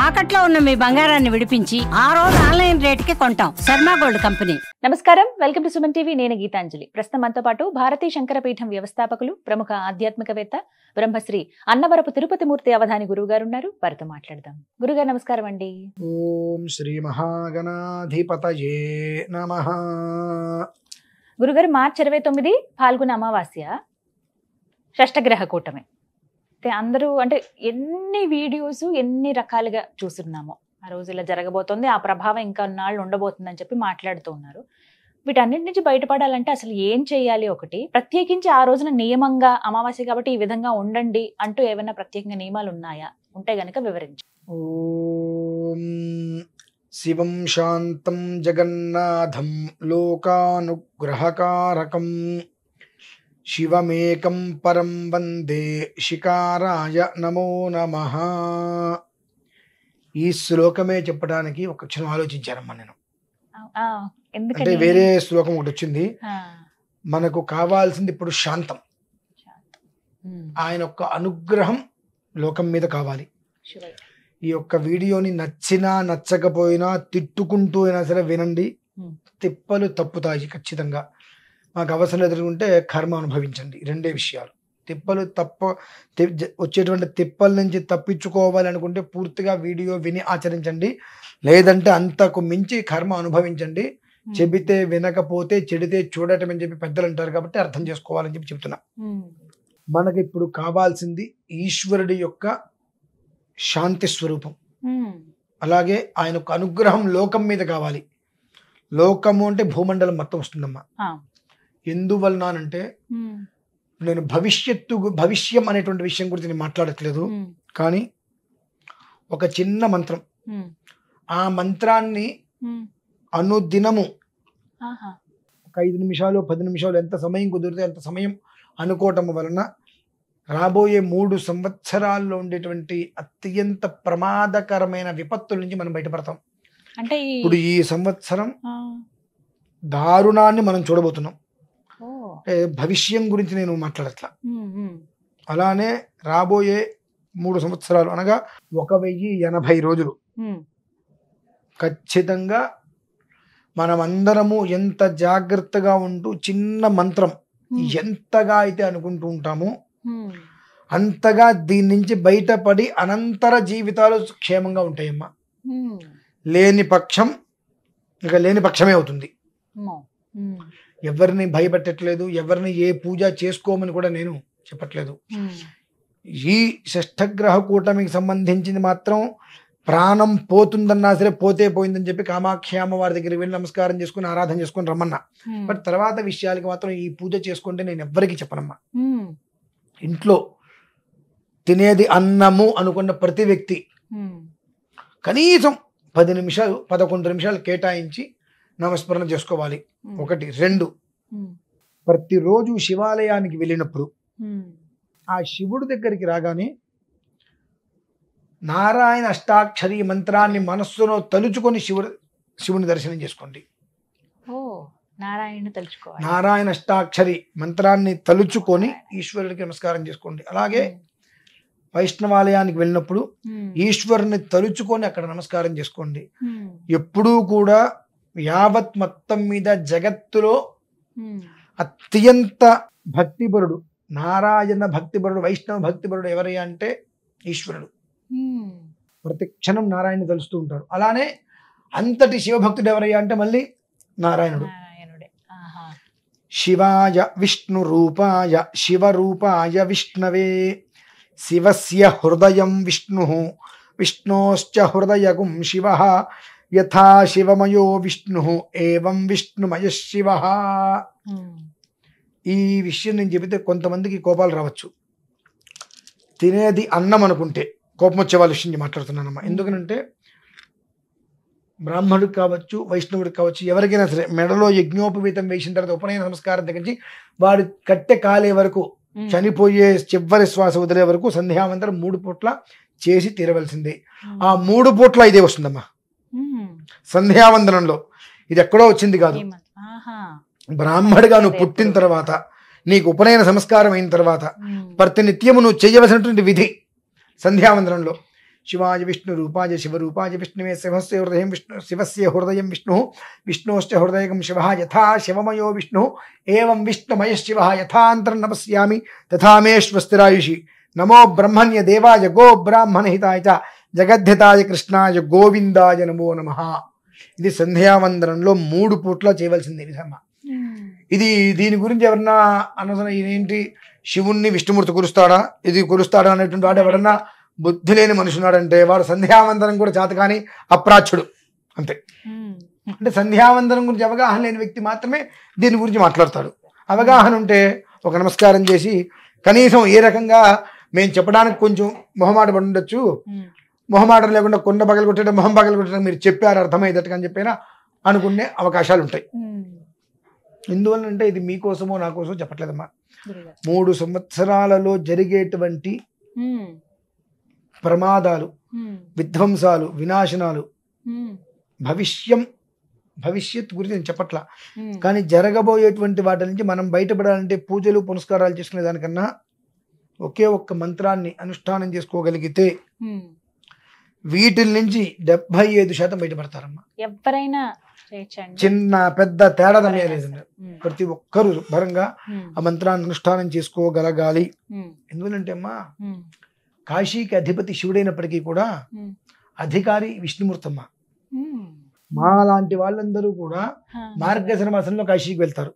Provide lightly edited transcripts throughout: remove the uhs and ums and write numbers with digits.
తాకట్లో ఉన్న మీ బంగారాన్ని విడిపించి ఆ రోజు ఆన్లైన్ రేటుకి కొంటాం. Sharma gold company. నమస్కారం, వెల్కమ్ టు సుమన్ టీవీ. నేను గీతాంజలి. ప్రస్తుతం మనతో పాటు భారతీయ శంకరపీఠం వ్యవస్థాపకులు, ప్రముఖ ఆధ్యాత్మికవేత్త, బ్రహ్మశ్రీ అన్నవరపు తిరుపతి మూర్తి అవధాని గురువు గారు ఉన్నారు. వారితో మాట్లాడదాం. గురుగారు నమస్కారం అండి. ఓం శ్రీ మహాగణాధిపతయే నమః. గురుగారు, మార్చి 29 ఫాల్గుణ అమావాస్య, షష్టగ్రహ కూటమి. అందరూ అంటే ఎన్ని వీడియోస్ ఎన్ని రకాలుగా చూస్తున్నామో, ఆ రోజు ఇలా జరగబోతోంది, ఆ ప్రభావం ఇంకా నాళ్ళు ఉండబోతుందని చెప్పి మాట్లాడుతూ ఉన్నారు. వీటన్నిటి నుంచి బయటపడాలంటే అసలు ఏం చేయాలి? ఒకటి ప్రత్యేకించి ఆ రోజున నియమంగా అమావాస్య కాబట్టి ఈ విధంగా ఉండండి అంటూ ఏమైనా ప్రత్యేకంగా నియమాలు ఉన్నాయా? ఉంటే గనక వివరించండి. ఓం శివం శాంతం జగన్నాథం లోకానుగ్రహకారకం శివమేకం పరం వందే శికారాయ నమో నమః. ఈ శ్లోకమే చెప్పడానికి ఒక క్షణం ఆలోచించానమ్మా నేను. అంటే వేరే శ్లోకం ఒకటి వచ్చింది. మనకు కావాల్సింది ఇప్పుడు శాంతం. ఆయన యొక్క అనుగ్రహం లోకం మీద కావాలి. ఈ యొక్క వీడియోని నచ్చినా నచ్చకపోయినా తిట్టుకుంటూ అయినా సరే వినండి. తిప్పలు తప్పుతాయి ఖచ్చితంగా. మాకు అవసరం ఎదుర్కొంటే కర్మ అనుభవించండి. రెండే విషయాలు. తిప్పలు వచ్చేటువంటి తిప్పల నుంచి తప్పించుకోవాలనుకుంటే పూర్తిగా వీడియో విని ఆచరించండి. లేదంటే అంతకు మించి కర్మ అనుభవించండి. చెబితే వినకపోతే చెడితే చూడటం అని చెప్పి పెద్దలు అంటారు కాబట్టి అర్థం చేసుకోవాలని చెప్పి చెప్తున్నా. మనకి ఇప్పుడు కావాల్సింది ఈశ్వరుడి యొక్క శాంతి స్వరూపం. అలాగే ఆయన యొక్క అనుగ్రహం లోకం మీద కావాలి. లోకము అంటే భూమండలం మొత్తం వస్తుందమ్మా. ఎందువలనంటే నేను భవిష్యం అనేటువంటి విషయం గురించి నేను మాట్లాడట్లేదు. కానీ ఒక చిన్న మంత్రం, ఆ మంత్రాన్ని అనుదినము ఒక 5 నిమిషాలు 10 నిమిషాలు ఎంత సమయం కుదిరితే అంత సమయం అనుకోవటం వలన రాబోయే 3 సంవత్సరాల్లో ఉండేటువంటి అత్యంత ప్రమాదకరమైన విపత్తుల నుంచి మనం బయటపడతాం. అంటే ఇప్పుడు ఈ సంవత్సరం దారుణాన్ని మనం చూడబోతున్నాం. భవిష్యం గురించి నేను మాట్లాడట్లా. అలానే రాబోయే 3 సంవత్సరాలు అనగా 1080 రోజులు ఖచ్చితంగా మనం అందరము ఎంత జాగ్రత్తగా ఉంటూ చిన్న మంత్రం ఎంతగా అయితే అనుకుంటూ ఉంటామో అంతగా దీని నుంచి బయటపడి అనంతర జీవితాలు క్షేమంగా ఉంటాయమ్మా. లేని పక్షం ఇక లేని పక్షమే అవుతుంది. ఎవరిని భయపెట్టట్లేదు, ఎవరిని ఏ పూజ చేసుకోమని కూడా నేను చెప్పట్లేదు. ఈ షష్ఠగ్రహ కూటమికి సంబంధించింది మాత్రం ప్రాణం పోతుందన్నా సరే పోతే పోయిందని చెప్పి కామాక్షి అమ్మవారి దగ్గరికి వెళ్ళి నమస్కారం చేసుకుని ఆరాధన చేసుకుని రమ్మన్నా. బట్ తర్వాత విషయాలకి మాత్రం ఈ పూజ చేసుకుంటే నేను ఎవ్వరికి చెప్పనమ్మా. ఇంట్లో తినేది అన్నము అనుకున్న ప్రతి వ్యక్తి కనీసం 10 నిమిషాలు 11 నిమిషాలు కేటాయించి నామస్మరణ చేసుకోవాలి. 1 2 ప్రతిరోజు శివాలయానికి వెళ్ళినప్పుడు ఆ శివుడి దగ్గరికి రాగానే నారాయణ అష్టాక్షరి మంత్రాన్ని మనస్సులో తలుచుకొని శివుని దర్శనం చేసుకోండి. నారాయణ అష్టాక్షరి మంత్రాన్ని తలుచుకొని ఈశ్వరుడికి నమస్కారం చేసుకోండి. అలాగే వైష్ణవాలయానికి వెళ్ళినప్పుడు ఈశ్వరుని తలుచుకొని అక్కడ నమస్కారం చేసుకోండి. ఎప్పుడూ కూడా యావత్ మొత్తం మీద జగత్తులో అత్యంత భక్తిపరుడు, నారాయణ భక్తిపరుడు, వైష్ణవ భక్తిపరుడు ఎవరయ్యా అంటే ఈశ్వరుడు. ప్రతి క్షణం నారాయణ తలుస్తూ ఉంటారు. అలానే అంతటి శివభక్తుడు ఎవరయ్యా అంటే మళ్ళీ నారాయణుడు. శివాయ విష్ణు రూపాయ శివరూపాయ విష్ణవే శివస్య హృదయం విష్ణు విష్ణోశ్చ హృదయగుం శివ యథా శివమయో విష్ణు ఏవం విష్ణుమయ శివ. ఈ విషయం నేను చెబితే కొంతమందికి కోపాలు రావచ్చు. తినేది అన్నం అనుకుంటే కోపం వచ్చే వాళ్ళ విషయం మాట్లాడుతున్నానమ్మా. ఎందుకనంటే బ్రాహ్మణుడికి కావచ్చు, వైష్ణవుడికి కావచ్చు, ఎవరికైనా సరే మెడలో యజ్ఞోపవీతం వేసిన తర్వాత ఉపనయన సంస్కారం దగ్గర నుంచి వాడి కట్టె కాలే వరకు, చనిపోయే చివరి శ్వాస వదిలే వరకు సంధ్యావందనం 3 పూట్ల చేసి తీరవలసిందే. ఆ 3 పూట్ల ఇదే వస్తుందమ్మా సంధ్యావందనంలో. ఇది ఎక్కడో వచ్చింది కాదు. బ్రాహ్మడిగా నువ్వు పుట్టిన తర్వాత, నీకు ఉపనయన సంస్కారం అయిన తర్వాత ప్రతినిత్యము నువ్వు చేయవలసినటువంటి విధి సంధ్యావందనంలో శివాయ విష్ణు రూపాయ శివరూపాయ విష్ణువే శివస్య హృదయం విష్ణు విష్ణోశ్చ హృదయకం శివ యథా శివమయో విష్ణు ఏవం విష్ణుమయ శివ యథాంతరం నమస్యామి తథా మే స్వస్తిరాయుషి నమో బ్రహ్మణ్య దేవాయ గో బ్రాహ్మణ హితాయ చ జగద్ధితాయ కృష్ణాయ గోవిందాయ నమో నమః. ఇది సంధ్యావందనంలో 3 పూట్ల చేయవలసింది విధమ్మ. ఇది దీని గురించి ఎవరన్నా అనవసరం ఇదేంటి శివుణ్ణి విష్ణుమూర్తి కురుస్తాడా ఇది కురుస్తాడా అనేటువంటి వాడు ఎవరన్నా బుద్ధి లేని మనుషున్నాడంటే వాడు సంధ్యావందనం కూడా చేత కానీ అప్రాచ్యుడు అంతే. అంటే సంధ్యావందనం గురించి అవగాహన లేని వ్యక్తి మాత్రమే దీని గురించి మాట్లాడతాడు. అవగాహన ఉంటే ఒక నమస్కారం చేసి కనీసం ఏ రకంగా మేము చెప్పడానికి కొంచెం మొహమాట పడి ఉండొచ్చు, మొహమాటం లేకుండా కొండ పగలు కొట్టడం మొహం పగలు కొట్టడం మీరు చెప్పారు అర్థమయ్యేటట్టుగా అని చెప్పినా అనుకునే అవకాశాలు ఉంటాయి. ఎందువల్ల అంటే ఇది మీకోసమో నా కోసమో చెప్పట్లేదమ్మా. 3 సంవత్సరాలలో జరిగేటువంటి ప్రమాదాలు, విధ్వంసాలు, వినాశనాలు, భవిష్యత్ గురించి నేను చెప్పట్లా, కానీ జరగబోయేటువంటి వాటి నుంచి మనం బయటపడాలంటే పూజలు పునస్కారాలు చేసుకునే దానికన్నా ఒకే ఒక్క మంత్రాన్ని అనుష్ఠానం చేసుకోగలిగితే వీటి నుంచి 75% బయటపడతారమ్మా. ఎవరైనా చిన్న పెద్ద తేడా లేదు. ప్రతి ఒక్కరూ శుభ్రంగా ఆ మంత్రాన్ని అనుష్ఠానం చేసుకోగలగాలి. ఎందుకంటే అమ్మా కాశీకి అధిపతి శివుడైనప్పటికీ కూడా అధికారి విష్ణుమూర్తమ్మ. మా లాంటి వాళ్ళందరూ కూడా మార్గశిర మాసంలో కాశీకి వెళ్తారు.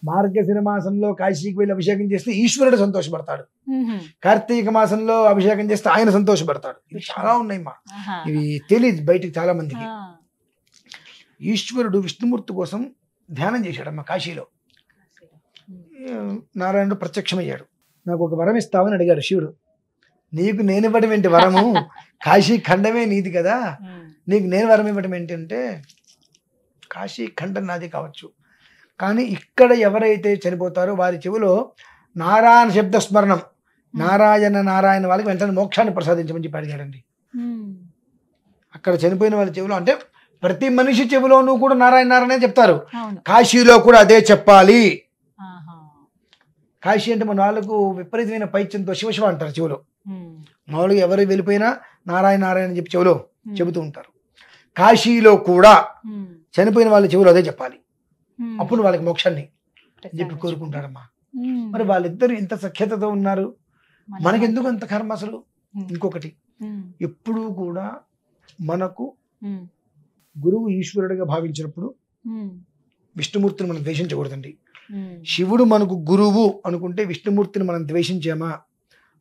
మార్గశిర మాసంలో కాశీకి వెళ్ళి అభిషేకం చేస్తే ఈశ్వరుడు సంతోషపడతాడు. కార్తీక మాసంలో అభిషేకం చేస్తే ఆయన సంతోషపడతాడు. ఇవి చాలా ఉన్నాయి మా, ఇవి తెలియదు బయటికి చాలా మందికి. ఈశ్వరుడు విష్ణుమూర్తి కోసం ధ్యానం చేశాడమ్మా కాశీలో. నారాయణుడు ప్రత్యక్షమయ్యాడు. నాకు ఒక వరం ఇస్తావని అడిగాడు శివుడు. నీకు నేను ఇవ్వడం ఏంటి వరము, కాశీ ఖండమే నీది కదా, నీకు నేను వరం ఇవ్వడం ఏంటంటే కాశీ ఖండం నాది కావచ్చు, కానీ ఇక్కడ ఎవరైతే చనిపోతారో వారి చెవిలో నారాయణ శబ్ద స్మరణం, నారాయణ నారాయణ వాళ్ళకి వెంటనే మోక్షాన్ని ప్రసాదించమని చెప్పి అడిగాడండి. అక్కడ చనిపోయిన వాళ్ళ చెవిలో, అంటే ప్రతి మనిషి చెవిలోనూ కూడా నారాయణ నారాయణ చెప్తారు, కాశీలో కూడా అదే చెప్పాలి. కాశీ అంటే మన వాళ్ళకు విపరీతమైన పైత్యంతో శివశివ అంటారు చెవిలో. మామూలుగా ఎవరు వెళ్ళిపోయినా నారాయణ నారాయణ చెప్పి చెవిలో చెబుతూ ఉంటారు. కాశీలో కూడా చనిపోయిన వాళ్ళ చెవిలో అదే చెప్పాలి, అప్పుడు వాళ్ళకి మోక్షాన్ని చెప్పి కోరుకుంటారమ్మా. మరి వాళ్ళిద్దరు ఇంత సఖ్యతతో ఉన్నారు, మనకెందుకు అంత కర్మ అసలు? ఇంకొకటి, ఎప్పుడూ కూడా మనకు గురువు ఈశ్వరుడిగా భావించినప్పుడు విష్ణుమూర్తిని మనం ద్వేషించకూడదండి. శివుడు మనకు గురువు అనుకుంటే విష్ణుమూర్తిని మనం ద్వేషించామా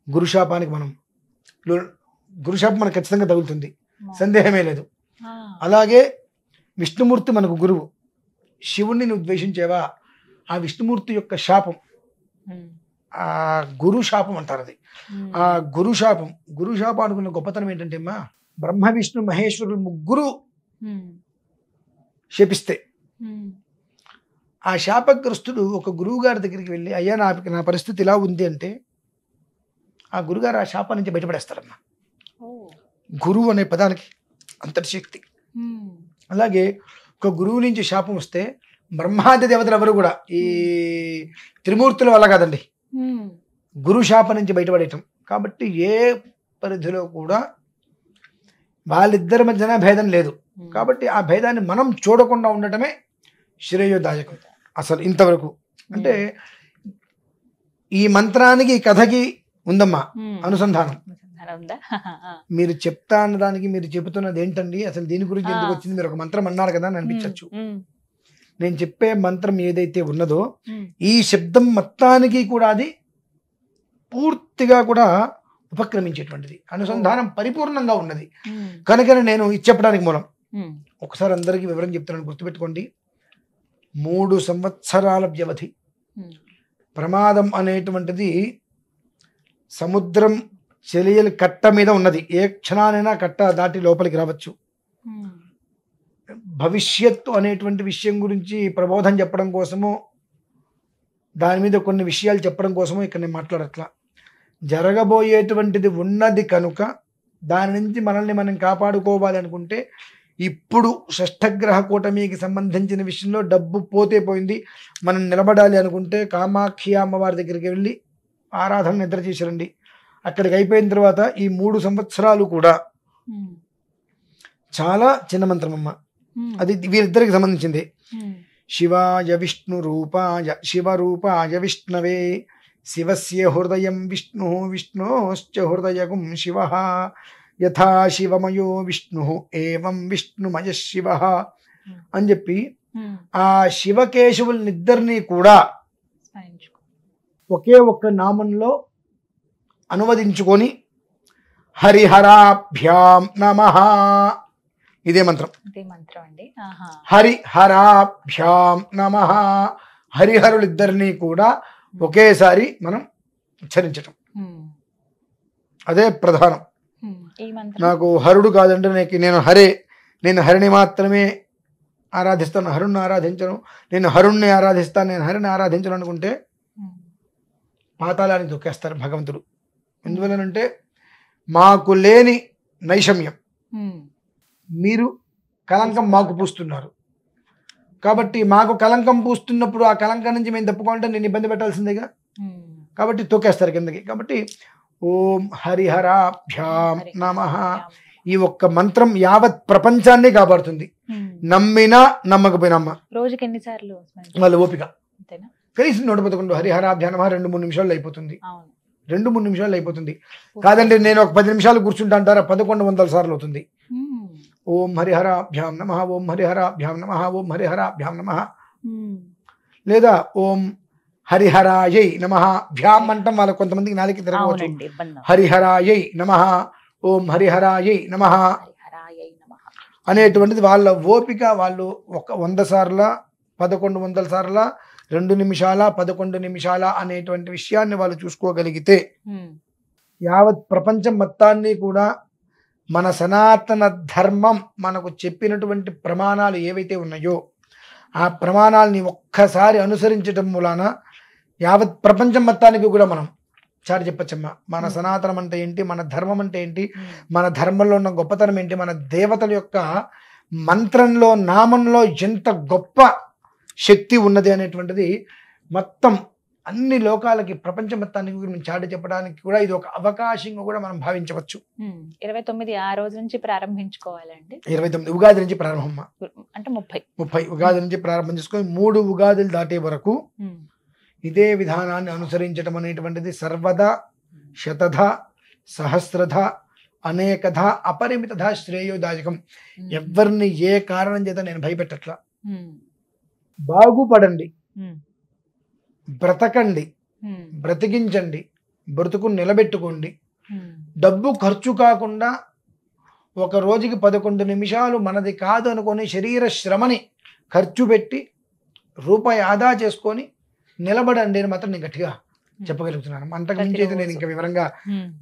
గురుశాపానికి గురుశాపం మనకు ఖచ్చితంగా తగులుతుంది, సందేహమే లేదు. అలాగే విష్ణుమూర్తి మనకు గురువు, శివుణ్ణి నువ్వు ద్వేషించేవా ఆ విష్ణుమూర్తి యొక్క శాపం, ఆ గురు శాపం అంటారు. అది ఆ గురుశాపం అనుకున్న గొప్పతనం ఏంటంటే అమ్మా, బ్రహ్మ విష్ణు మహేశ్వరులు ముగ్గురు శపిస్తే ఆ శాపగ్రస్తుడు ఒక గురువు గారి దగ్గరికి వెళ్ళి, అయ్యా నా పరిస్థితి ఇలా ఉంది అంటే ఆ గురుగారు ఆ శాపం నుంచి బయటపడేస్తారమ్మా. గురువు అనే పదానికి అంతటి శక్తి. అలాగే ఒక గురువు నుంచి శాపం వస్తే బ్రహ్మాది దేవతలు ఎవరు కూడా ఈ త్రిమూర్తుల వల్ల కాదండి, గురు శాపం నుంచి బయటపడటం. కాబట్టి ఏ పరిధిలో కూడా వాళ్ళిద్దరి మధ్యన భేదం లేదు. కాబట్టి ఆ భేదాన్ని మనం చూడకుండా ఉండటమే శ్రేయోదాయకం. అసలు ఇంతవరకు అంటే ఈ మంత్రానికి ఈ కథకి ఉందమ్మా అనుసంధానం. మీరు చెప్తా అన్న దానికి మీరు చెబుతున్నది ఏంటండి, అసలు దీని గురించి ఎందుకు వచ్చింది, మీరు ఒక మంత్రం అన్నారు కదా అని అనిపించవచ్చు. నేను చెప్పే మంత్రం ఏదైతే ఉన్నదో ఈ శబ్దం మొత్తానికి కూడా అది పూర్తిగా కూడా ఉపక్రమించేటువంటిది, అనుసంధానం పరిపూర్ణంగా ఉన్నది. కనుకనే నేను ఇది చెప్పడానికి మూలం. ఒకసారి అందరికీ వివరం చెప్తున్నాను, గుర్తుపెట్టుకోండి. 3 సంవత్సరాల వ్యవధి. ప్రమాదం అనేటువంటిది సముద్రం చెలియలు కట్ట మీద ఉన్నది, ఏ క్షణానైనా కట్ట దాటి లోపలికి రావచ్చు. భవిష్యత్తు అనేటువంటి విషయం గురించి ప్రబోధం చెప్పడం కోసమో దాని మీద కొన్ని విషయాలు చెప్పడం కోసమో ఇక్కడ నేను మాట్లాడట్లా. జరగబోయేటువంటిది ఉన్నది కనుక దాని నుంచి మనల్ని మనం కాపాడుకోవాలి అనుకుంటే ఇప్పుడు షష్ఠగ్రహ కూటమికి సంబంధించిన విషయంలో డబ్బు పోతే పోయింది, మనం నిలబడాలి అనుకుంటే కామాఖ్య అమ్మవారి దగ్గరికి వెళ్ళి ఆరాధన నిద్ర చేశారండి. అక్కడికి అయిపోయిన తర్వాత ఈ 3 సంవత్సరాలు కూడా చాలా చిన్న మంత్రం అమ్మ. అది వీరిద్దరికి సంబంధించింది. శివాయ విష్ణు రూపాయ శివరూపాయ విష్ణవే శివస్య హృదయం విష్ణు విష్ణోశ్చ హృదయగుం శివ యథా శివమయో విష్ణు ఏవం విష్ణుమయ శివ అని చెప్పి ఆ శివకేశవులనిద్దరినీ కూడా ఒకే ఒక్క నామంలో అనువదించుకొని హరిహరాభ్యాం నమః, ఇదే మంత్రం. హరిహరాభ్యాం నమః, హరిహరులిద్దరినీ కూడా ఒకేసారి మనం ఉచ్చరించటం, అదే ప్రధానం. నాకు హరుడు కాదంటే నేను హరిని మాత్రమే ఆరాధిస్తాను, హరుణ్ణి ఆరాధించను, నేను హరుణ్ణి ఆరాధిస్తాను, నేను హరిని ఆరాధించను అనుకుంటే పాతాళాన్ని తొక్కేస్తారు భగవంతుడు. ఎందువలనంటే మాకు లేని నైషమ్యం, మీరు కలంకం మాకు పూస్తున్నారు కాబట్టి మాకు కలంకం పూస్తున్నప్పుడు ఆ కలంకం నుంచి మేము తప్పుకోవాలంటే నేను ఇబ్బంది పెట్టాల్సిందేగా, కాబట్టి తొక్కేస్తారు కిందకి. కాబట్టి ఓం హరిహరాభ్యాం నమః, ఈ ఒక్క మంత్రం యావత్ ప్రపంచాన్ని కాపాడుతుంది. నమ్మినా నమ్మకపోయినా అమ్మ, రోజుకి ఎన్నిసార్లు వాళ్ళ ఓపిక కనీసం 111 హరిహరాభ్యాం నమః 2-3 నిమిషాల్లో అయిపోతుంది. 2-3 నిమిషాల్లో అయిపోతుంది. కాదండి నేను ఒక 10 నిమిషాలు కూర్చుంటా అంటారా, 1100 సార్లు అవుతుంది. ఓం హరిహరాభ్యాం నమః, ఓం హరిహరాభ్యాం నమః, ఓం హరిహరాభ్యాం నమః, లేదా ఓం హరిహరాయై నమః. భ్యాం అంటాం వాళ్ళ కొంతమందికి నాలుగు తిరగవచ్చు. హరిహరాయై నమః, ఓం హరిహరాయై నమః అనేటువంటిది వాళ్ళ ఓపిక. వాళ్ళు 100 సార్ల 1100 సార్ల 2 నిమిషాల 11 నిమిషాల అనేటువంటి విషయాన్ని వాళ్ళు చూసుకోగలిగితే యావత్ ప్రపంచం మొత్తాన్ని కూడా మన సనాతన ధర్మం మనకు చెప్పినటువంటి ప్రమాణాలు ఏవైతే ఉన్నాయో ఆ ప్రమాణాలని ఒక్కసారి అనుసరించటం మూలాన యావత్ ప్రపంచం మొత్తానికి కూడా మనం చాటి చెప్పచ్చమ్మా. మన సనాతనం అంటే ఏంటి, మన ధర్మం అంటే ఏంటి, మన ధర్మంలో ఉన్న గొప్పతనం ఏంటి, మన దేవతల యొక్క మంత్రంలో నామంలో ఎంత గొప్ప శక్తి ఉన్నది అనేటువంటిది మొత్తం అన్ని లోకాలకి ప్రపంచం మొత్తానికి మనం చాటి చెప్పడానికి కూడా ఇది ఒక అవకాశంగా కూడా మనం భావించవచ్చు. 29 ఆ రోజు నుంచి ప్రారంభించుకోవాలండి. 29 ఉగాది నుంచి ప్రారంభం అంటే 30 ఉగాది నుంచి ప్రారంభం చేసుకొని 3 ఉగాదులు దాటే వరకు ఇదే విధానాన్ని అనుసరించడం అనేటువంటిది సర్వదా శతధ సహస్రధ అనేకధ అపరిమితధ శ్రేయోదాయకం. ఎవరిని ఏ కారణం చేత నేను భయపెట్టట్లా. బాగుపడండి, బ్రతకండి, బ్రతికించండి, బ్రతుకుని నిలబెట్టుకోండి. డబ్బు ఖర్చు కాకుండా ఒక రోజుకి 11 నిమిషాలు మనది కాదు అనుకొని శరీర శ్రమని ఖర్చు పెట్టి రూపాయి ఆదా చేసుకొని నిలబడండి అని మాత్రం నేను గట్టిగా చెప్పగలుగుతున్నాను. అంతకు మించి అయితే నేను ఇంకా వివరంగా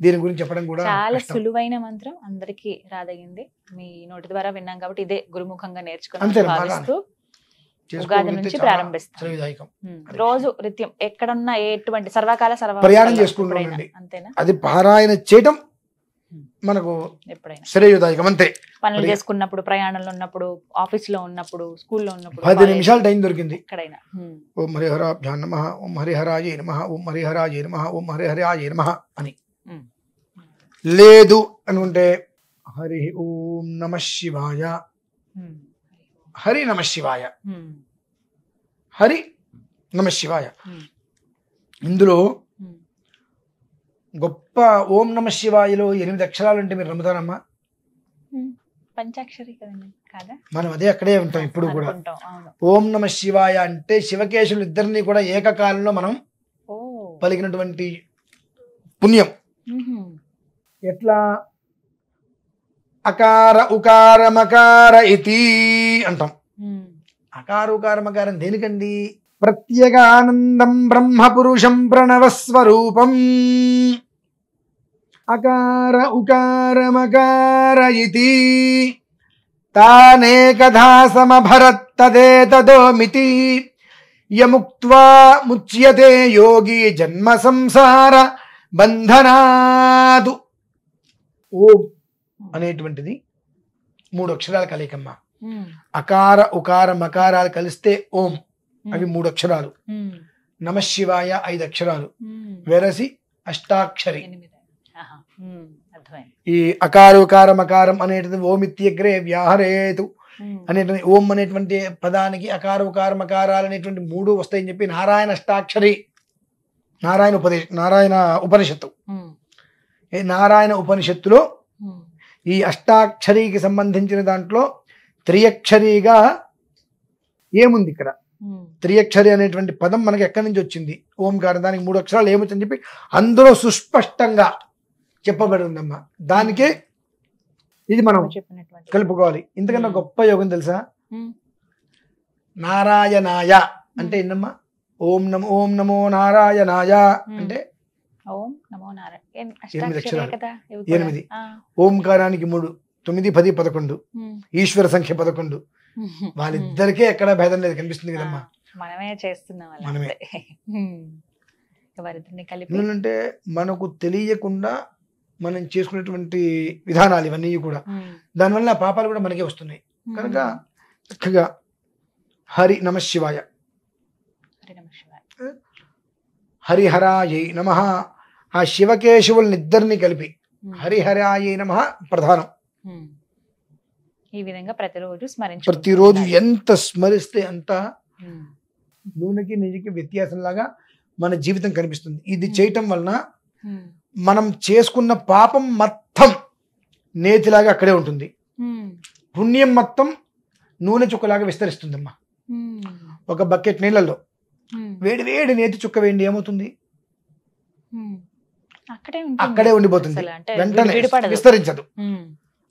దీని గురించి చెప్పడం కూడా చాలా సులువైన మంత్రం, అందరికీ రాదగింది. మీ నోటి ద్వారా విన్నాం కాబట్టి ఇదే గురుముఖంగా నేర్చుకుని ఉగాది నుంచి ప్రారంభిస్తాం. రోజు నిత్యం ఎక్కడున్నా ఎటువంటి సర్వకాల ప్రయాణం చేసుకుంటాం. అంతేనా? అది పారాయణ చేయటం మనకు ఎప్పుడైనా శ్రేయోదాయకం. అంతే. పనులు చేసుకున్నప్పుడు, ప్రయాణంలో ఉన్నప్పుడు, ఆఫీస్ లో ఉన్నప్పుడు, స్కూల్లో ఉన్నప్పుడు 10 నిమిషాలు టైం దొరికింది. ఎక్కడైనా ఓం హరిహరాభ్యాం నమః, ఓం హరిహరాయై నమః, ఓం హరిహరాయై నమః, ఓం హరిహరాయై నమః అని. లేదు అనుకుంటే హరి ఓం నమః శివాయ, హరి నమః శివాయ, హరి నమః శివాయ. ఇందులో గొప్ప ఓం నమః శివాయలో 8 అక్షరాలు అంటే మీరు నమ్ముతారమ్మా? పంచాక్షరి కదండి, కాదా? మనం అదే అక్కడే ఉంటాం ఇప్పుడు కూడా. ఓం నమః శివాయ అంటే శివకేశులు ఇద్దరిని కూడా ఏకకాలంలో మనం పలికినటువంటి పుణ్యం. ఎట్లా? అకార ఉకార మకార ఇతి అంటాం. అకార ఉకార మకారం దేనికండి? ప్రత్యేగానందం బ్రహ్మ పురుషం ప్రణవస్వరూపం. అకార ఉకార మకార ఇతి తానేకధా సమభరత్ తదేతదోమితి యముక్త్వా ముచ్యతే యోగి జన్మ సంసార బంధనాదు. ఓం అనేటువంటిది 3 అక్షరాల కలయికమ్మ. అకార ఉకార మకారాలు కలిస్తే ఓం, అవి 3 అక్షరాలు. నమః శివాయ 5 అక్షరాలు, వెరసి అష్టాక్షరి. ఆహా. అర్థమైంది. ఈ అకారం అకారం అనేటువంటి ఓమిత్యగ్రే వ్యాహరేతు అనేటువంటి ఓం అనేటువంటి పదానికి అకారం అకారాలు అనేటువంటి 3 వస్తాయని చెప్పి నారాయణ అష్టాక్షరి నారాయణ ఉపనిషత్తు. ఈ నారాయణ ఉపనిషత్తులో ఈ అష్టాక్షరికి సంబంధించిన దాంట్లో త్రియక్షరిగా ఏముంది ఇక్కడ, త్రియక్షరి అనేటువంటి పదం మనకి ఎక్కడి నుంచి వచ్చింది, ఓంకారం దానికి 3 అక్షరాలు ఏమొచ్చని చెప్పి అందులో సుస్పష్టంగా చెప్పబడి ఉందమ్మా. దానికే ఇది మనం కలుపుకోవాలి. ఇంతకన్నా గొప్ప యోగం తెలుసా, నారాయణాయ అంటే ఏంటమ్మా, ఓం నమో నారాయణాయ అంటే 8 అక్షరాలు, 8. ఓంకారానికి 3, 9, 10, 11, ఈశ్వర సంఖ్య 11. వాళ్ళిద్దరికే ఎక్కడ భేదం లేదు, కనిపిస్తుంది కదమ్మా. మనమే చేస్తున్నాం, మనమే. ఎందుకంటే మనకు తెలియకుండా మనం చేసుకునేటువంటి విధానాలు ఇవన్నీ కూడా, దానివల్ల పాపాలు కూడా మనకే వస్తున్నాయి. కనుక చక్కగా హరి నమ శివాయ, హరిహరాయై నమః, ఆ శివకేశవులనిద్దరిని కలిపి హరిహరాయై నమః ప్రధానం. ఈ విధంగా ప్రతిరోజు ఎంత స్మరిస్తే అంత నూనెకి నెయ్యికి వ్యత్యాసం లాగా మన జీవితం కనిపిస్తుంది. ఇది చేయటం వలన మనం చేసుకున్న పాపం మొత్తం నేతిలాగా అక్కడే ఉంటుంది, పుణ్యం మొత్తం నూనె చుక్కలాగా విస్తరిస్తుందమ్మా. ఒక బకెట్ నీళ్ళల్లో వేడి వేడి నేతి చుక్క వేయండి, ఏమవుతుంది, అక్కడే ఉండిపోతుంది, వెంటనే విస్తరించదు.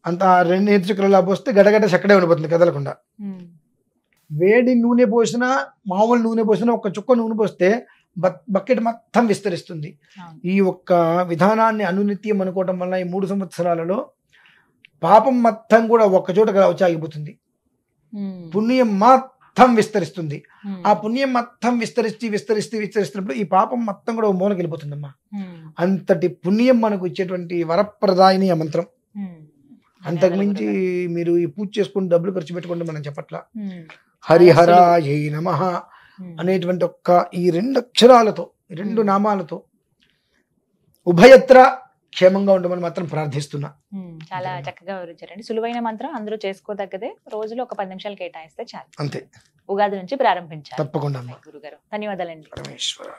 అంత 2 నేతి చుక్కలలో పోస్తే గడగడ అక్కడే ఉండిపోతుంది కదలకుండా. వేడి నూనె పోసినా మామూలు నూనె పోసినా ఒక చుక్క నూనె పోస్తే బకెట్ మొత్తం విస్తరిస్తుంది. ఈ ఒక్క విధానాన్ని అనునిత్యం అనుకోవటం వల్ల ఈ 3 సంవత్సరాలలో పాపం మొత్తం కూడా ఒక్క చోట వచ్చి ఆగిపోతుంది, పుణ్యం మొత్తం విస్తరిస్తుంది. ఆ పుణ్యం మొత్తం విస్తరిస్తున్నప్పుడు ఈ పాపం మొత్తం కూడా మూలకి వెళ్ళిపోతుందమ్మా. అంతటి పుణ్యం మనకు ఇచ్చేటువంటి వరప్రదాయిని ఆ మంత్రం. అంతకుమించి మీరు ఈ పూజ చేసుకుని డబ్బులు ఖర్చు పెట్టుకుంటే మనం చెప్పట్లా. హరిహరాయై నమః అనేటువంటి ఈ 2 అక్షరాలతో, 2 నామాలతో ఉభయత్ర క్షేమంగా ఉండమని మాత్రం ప్రార్థిస్తున్నా. చాలా చక్కగా వివరించారండి. సులువైన మంత్రం, అందరూ చేసుకోదగ్గదే. రోజులో ఒక 10 నిమిషాలు కేటాయిస్తే చాలు. అంతే. ఉగాది నుంచి ప్రారంభించాలి. తప్పకుండా గురుగారు, ధన్యవాదాలండి. పరమేశ్వర.